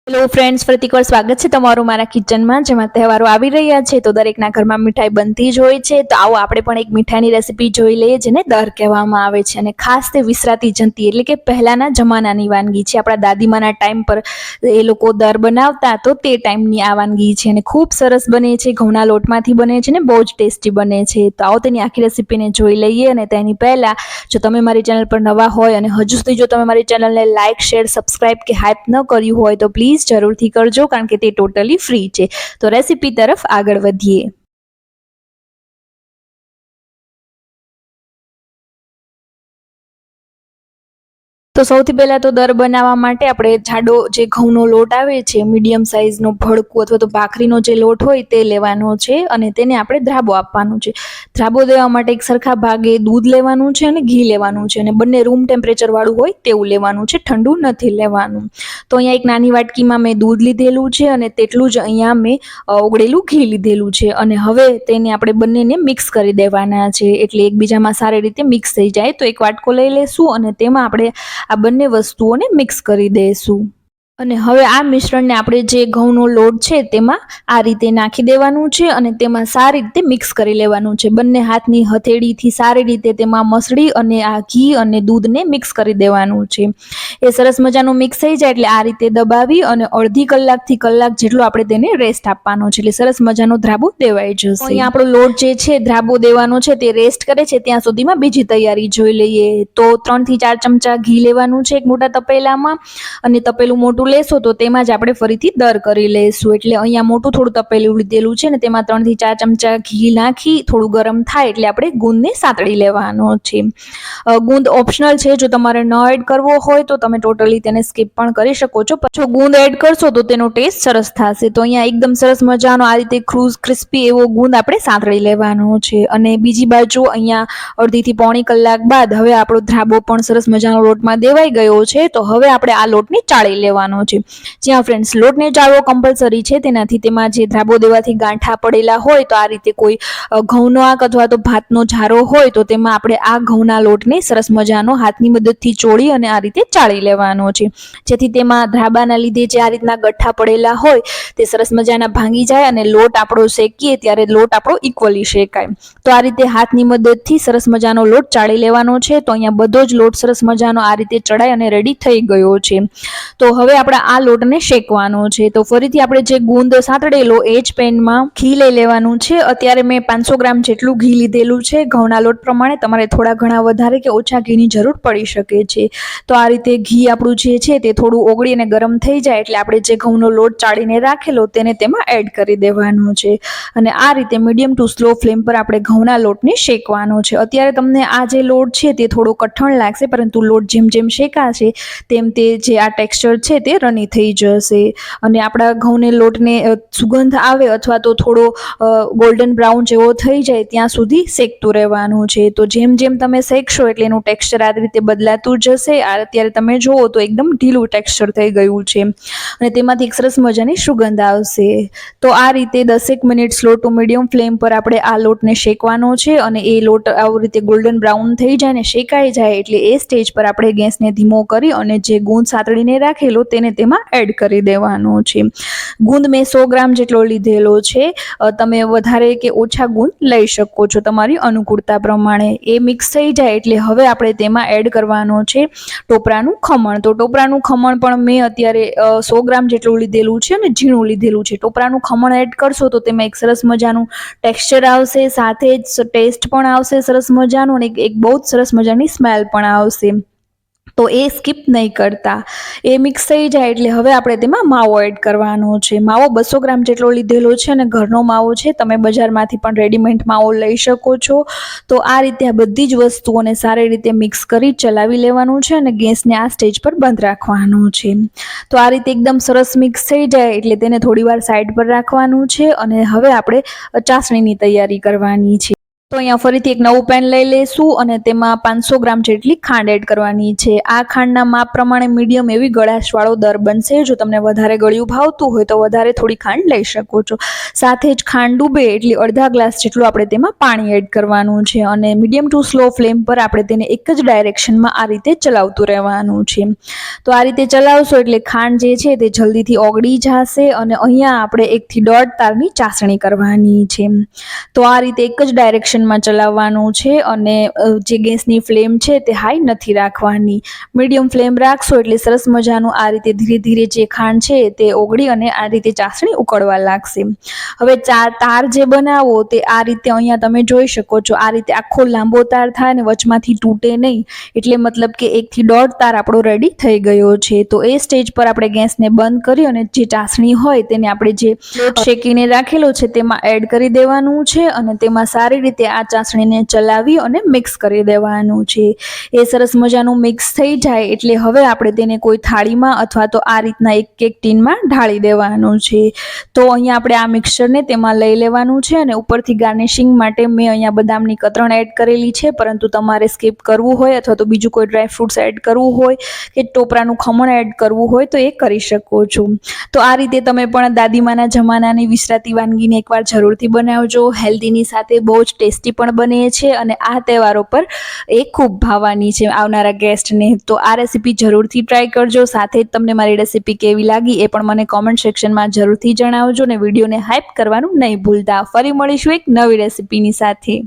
Hello friends, ફરી એકવાર સ્વાગત છે તમારું મારા કિચનમાં. જેમાં તહેવારો આવી રહ્યા છે તો દરેકના ઘરમાં મીઠાઈ બનતી જ હોય છે. તો આવો આપણે પણ એક મીઠાઈની રેસીપી જોઈ લઈએ જેને દર કહેવામાં આવે છે. અને ખાસ તે વિસરાતી જંતી એટલે કે પહેલાના જમાનાની વાનગી છે. આપણા દાદીમાના ટાઈમ પર એ લોકો દર બનાવતા તો તે ટાઈમની આ વાનગી છે અને ખૂબ સરસ બને છે. ઘઉંના લોટમાંથી બને છે ને બહુ જ ટેસ્ટી બને છે. તો આવો તેની આખી રેસીપીને જોઈ લઈએ. અને તેની પહેલાં જો તમે મારી ચેનલ પર નવા હોય અને હજુ સુધી જો તમે મારી ચેનલને લાઇક, શેર, સબસ્ક્રાઇબ કે હાઇપ ન કર્યું હોય તો પ્લીઝ જરૂરથી કરજો, કારણ કે તે ટોટલી ફ્રી છે. તો રેસીપી તરફ આગળ વધીએ. તો સૌથી પહેલાં તો દર બનાવવા માટે આપણે જાડો જે ઘઉંનો લોટ આવે છે, મીડિયમ સાઇઝનો ભડકું અથવા તો ભાખરીનો જે લોટ હોય તે લેવાનો છે અને તેને આપણે ધ્રાબો આપવાનો છે. ધ્રાબો દેવા માટે એક સરખા ભાગે દૂધ લેવાનું છે અને ઘી લેવાનું છે અને બંને રૂમ ટેમ્પરેચરવાળું હોય તેવું લેવાનું છે, ઠંડુ નથી લેવાનું. તો અહીંયા એક નાની વાટકીમાં મેં દૂધ લીધેલું છે અને તેટલું જ અહીંયા મેં ઓગળેલું ઘી લીધેલું છે. અને હવે તેને આપણે બંનેને મિક્સ કરી દેવાના છે, એટલે એકબીજામાં સારી રીતે મિક્સ થઈ જાય. તો એક વાટકો લઈ લેશું અને તેમાં આપણે આ બંને વસ્તુઓને મિક્સ કરી દઈશું. અને હવે આ મિશ્રણને આપણે જે ઘઉંનો લોટ છે તેમાં આ રીતે નાખી દેવાનું છે અને તેમાં સારી રીતે મિક્સ કરી લેવાનું છે. બંને હાથની હથેળીથી સારી રીતે તેમાં મસળી અને આ ઘી અને દૂધને મિક્સ કરી દેવાનું છે. એ સરસ મજાનું મિક્સ થઈ જાય એટલે આ રીતે દબાવી અને અડધી કલાકથી કલાક જેટલો આપણે તેને રેસ્ટ આપવાનો છે, એટલે સરસ મજાનો ધ્રાબો દેવાઈ જશે. અહીંયા આપણો લોટ જે છે ધ્રાબો દેવાનો છે તે રેસ્ટ કરે છે ત્યાં સુધીમાં બીજી તૈયારી જોઈ લઈએ. તો 3 થી 4 ચમચા ઘી લેવાનું છે એક મોટા તપેલામાં, અને તપેલું મોટું લેશો તો તેમાં જ આપણે ફરીથી દર કરી લઈશું. એટલે અહીંયા મોટું થોડું તપેલું લીધેલું છે ને તેમાં 3 થી 4 ચમચા ઘી નાખી થોડું ગરમ થાય એટલે આપણે ગુંદને સાતળી લેવાનો છે. ગુંદ ઓપ્શનલ છે, જો તમારે ન એડ કરવો હોય તો તમે ટોટલી તેને સ્કીપ પણ કરી શકો છો. જો ગુંદ એડ કરશો તો તેનો ટેસ્ટ સરસ થશે. તો અહીંયા એકદમ સરસ મજાનો આ રીતે ક્રિસ્પી એવો ગુંદ આપણે સાતળી લેવાનો છે. અને બીજી બાજુ અહીંયા અડધીથી પોણી કલાક બાદ હવે આપણો ધ્રાબો પણ સરસ મજાનો લોટમાં દેવાઈ ગયો છે. તો હવે આપણે આ લોટને ચાળી લેવાનો છે. જ્યાં ફ્રેન્ડ્સ લોટને ચાળવો કમ્પલસરી છે, તેનાથી તેમાં જે ધ્રાબો દેવાથી ગાંઠા પડેલા હોય તો આ રીતે કોઈ ઘઉંનો આક અથવા તો ભાતનો જારો હોય તો તેમાં આપણે આ ઘઉંના લોટને સરસ મજાનો હાથની મદદથી ચોળી અને આ રીતે ચાળી લેવાનો છે, જેથી તેમાં ધ્રાબાના લીધે જે આ રીતના ગઠ્ઠા પડેલા હોય તે સરસ મજાના ભાંગી જાય અને લોટ આપણો શેકીએ ત્યારે લોટ આપણો ઇક્વલી શેકાય. તો આ રીતે હાથની મદદથી સરસ મજાનો લોટ ચાળી લેવાનો છે. તો અહીંયા બધો જ લોટ સરસ મજાનો આ રીતે ચડાઈ અને રેડી થઈ ગયો છે. તો હવે આપણે આ લોટને શેકવાનો છે. તો ફરીથી આપણે જે ગુંદ સાતળેલો એ જ પેનમાં ઘી લઈ લેવાનું છે. અત્યારે મેં 500 ગ્રામ જેટલું ઘી લીધેલું છે. ઘઉંના લોટ પ્રમાણે તમારે થોડા ઘણા વધારે કે ઓછા ઘીની જરૂર પડી શકે છે. તો આ રીતે ઘી આપણું જે છે તે થોડું ઓગળી અને ગરમ થઈ જાય એટલે આપણે જે ઘઉંનો લોટ ચાળીને રાખેલો તેને તેમાં એડ કરી દેવાનો છે. અને આ રીતે મીડિયમ ટુ સ્લો ફ્લેમ પર આપણે ઘઉંના લોટને શેકવાનો છે. અત્યારે તમને આ જે લોટ છે તે થોડો કઠણ લાગશે, પરંતુ લોટ જેમ જેમ શેકાશે તેમ તે જે આ ટેક્સચર છે તે રની થઈ જશે. અને આપણા ઘઉંને લોટને સુગંધ આવે અથવા તો થોડો ગોલ્ડન બ્રાઉન જેવો થઈ જાય ત્યાં સુધી શેકતું રહેવાનું છે. તો જેમ જેમ તમે શેકશો એટલે એનું ટેક્સચર આ રીતે બદલાતું જશે. અત્યારે તમે જુઓ તો એકદમ ઢીલું ટેક્સચર થઈ ગયું છે અને તેમાંથી એક સરસ મજાની સુગંધ આવશે. તો આ રીતે 10 minute slow to medium flame પર આપણે આ લોટને શેકવાનો છે. અને એ લોટ આવી રીતે ગોલ્ડન બ્રાઉન થઈ જાય ને શેકાઈ જાય એટલે એ સ્ટેજ પર આપણે ગેસને ધીમો કરી અને જે ગુંદ સાતળીને રાખેલો તેને તેમાં એડ કરી દેવાનો છે. ગુંદ મેં 100 ગ્રામ જેટલો લીધેલો છે. તમે વધારે કે ઓછા ગુંદ લઈ શકો છો તમારી અનુકૂળતા પ્રમાણે. એ મિક્સ થઈ જાય એટલે હવે આપણે તેમાં એડ કરવાનો છે ટોપરાનું ખમણ. તો ટોપરાનું ખમણ પણ મેં અત્યારે 100 ગ્રામ જેટલું લીધેલું છે અને ઝીણું લીધેલું છે. ટોપરાનું ખમણ એડ કરશો તો તેમાં એક સરસ મજાનું ટેક્સચર આવશે, સાથે જ ટેસ્ટ પણ આવશે સરસ મજાનું, અને એક બહુ જ સરસ મજાની સ્મેલ પણ આવશે. તો એ સ્કીપ નહીં કરતા. એ મિક્સ થઈ જાય એટલે હવે આપણે તેમાં માવો એડ કરવાનો છે. માવો 200 ગ્રામ જેટલો લીધેલો છે અને ઘરનો માવો છે, તમે બજારમાંથી પણ રેડીમેડ માવો લઈ શકો છો. તો આ રીતે આ બધી જ વસ્તુઓને સારી રીતે મિક્સ કરી ચલાવી લેવાનું છે અને ગેસને આ સ્ટેજ પર બંધ રાખવાનું છે. તો આ રીતે એકદમ સરસ મિક્સ થઈ જાય એટલે તેને થોડીવાર સાઈડ પર રાખવાનું છે. અને હવે આપણે ચાસણીની તૈયારી કરવાની છે. તો અહીંયા ફરીથી એક નવું પેન લઈ લઈશું અને તેમાં 500 ગ્રામ જેટલી ખાંડ એડ કરવાની છે. આ ખાંડના માપ પ્રમાણે મીડિયમ એવી ગળાશવાળો દર બનશે. જો તમને વધારે ગળ્યું ભાવતું હોય તો વધારે થોડી ખાંડ લઈ શકો છો. સાથે જ ખાંડ ડૂબે એટલે અડધા ગ્લાસ જેટલું આપણે તેમાં પાણી એડ કરવાનું છે અને મીડિયમ ટુ સ્લો ફ્લેમ પર આપણે તેને એક જ ડાયરેક્શનમાં આ રીતે ચલાવતું રહેવાનું છે. તો આ રીતે ચલાવશો એટલે ખાંડ જે છે તે જલ્દીથી ઓગળી જશે અને અહીંયા આપણે 1 થી 1.5 તારની ચાસણી કરવાની છે. તો આ રીતે એક જ ડાયરેક્શન માં ચલાવવાનું છે અને જે ગેસની ફ્લેમ છે તે હાઈ નથી રાખવાની. મીડિયમ ફ્લેમ રાખશો એટલે સરસ મજાનું આ રીતે ધીરે ધીરે જે ખાંડ છે તે ઓગળી અને આ રીતે ચાસણી ઉકળવા લાગશે. હવે તાર જે બનાવો તે આ રીતે અહીંયા તમે જોઈ શકો છો. આ રીતે આખો લાંબો તાર થાય ને વચમાંથી તૂટે નહીં, એટલે મતલબ કે 1 થી 1.5 તાર આપણો રેડી થઈ ગયો છે. તો એ સ્ટેજ પર આપણે ગેસને બંધ કરી અને જે ચાસણી હોય તેને આપણે જે શેકીને રાખેલો છે તેમાં એડ કરી દેવાનું છે અને તેમાં સારી રીતે આ ચાસણીને ચલાવી અને મિક્સ કરી દેવાનું છે. એ સરસ મજાનું મિક્સ થઈ જાય એટલે હવે આપણે તેને કોઈ થાળીમાં અથવા તો આ રીતના એક ટીનમાં ઢાળી દેવાનું છે. તો અહીંયા આપણે આ મિક્સચરને તેમાં લઈ લેવાનું છે અને ઉપરથી ગાર્નિશિંગ માટે મેં અહીંયા બદામની કતરણ એડ કરેલી છે, પરંતુ તમારે સ્કીપ કરવું હોય અથવા તો બીજું કોઈ ડ્રાયફ્રૂટ્સ એડ કરવું હોય કે ટોપરાનું ખમણ એડ કરવું હોય તો એ કરી શકો છો. તો આ રીતે તમે પણ દાદીમાના જમાનાની વિસરાતી વાનગીને એકવાર જરૂરથી બનાવજો. હેલ્ધીની સાથે બહુ જ ટેસ્ટી પણ બને છે અને આ તહેવારો પર એ ખૂબ ભાવવાની છે આવનારા ગેસ્ટને. તો આ રેસીપી જરૂરથી ટ્રાય કરજો. સાથે જ તમને મારી રેસીપી કેવી લાગી એ પણ મને કોમેન્ટ સેક્શનમાં જરૂરથી જણાવજો અને વિડીયોને હાઇપ કરવાનું નહીં ભૂલતા. ફરી મળીશું એક નવી રેસીપીની સાથે.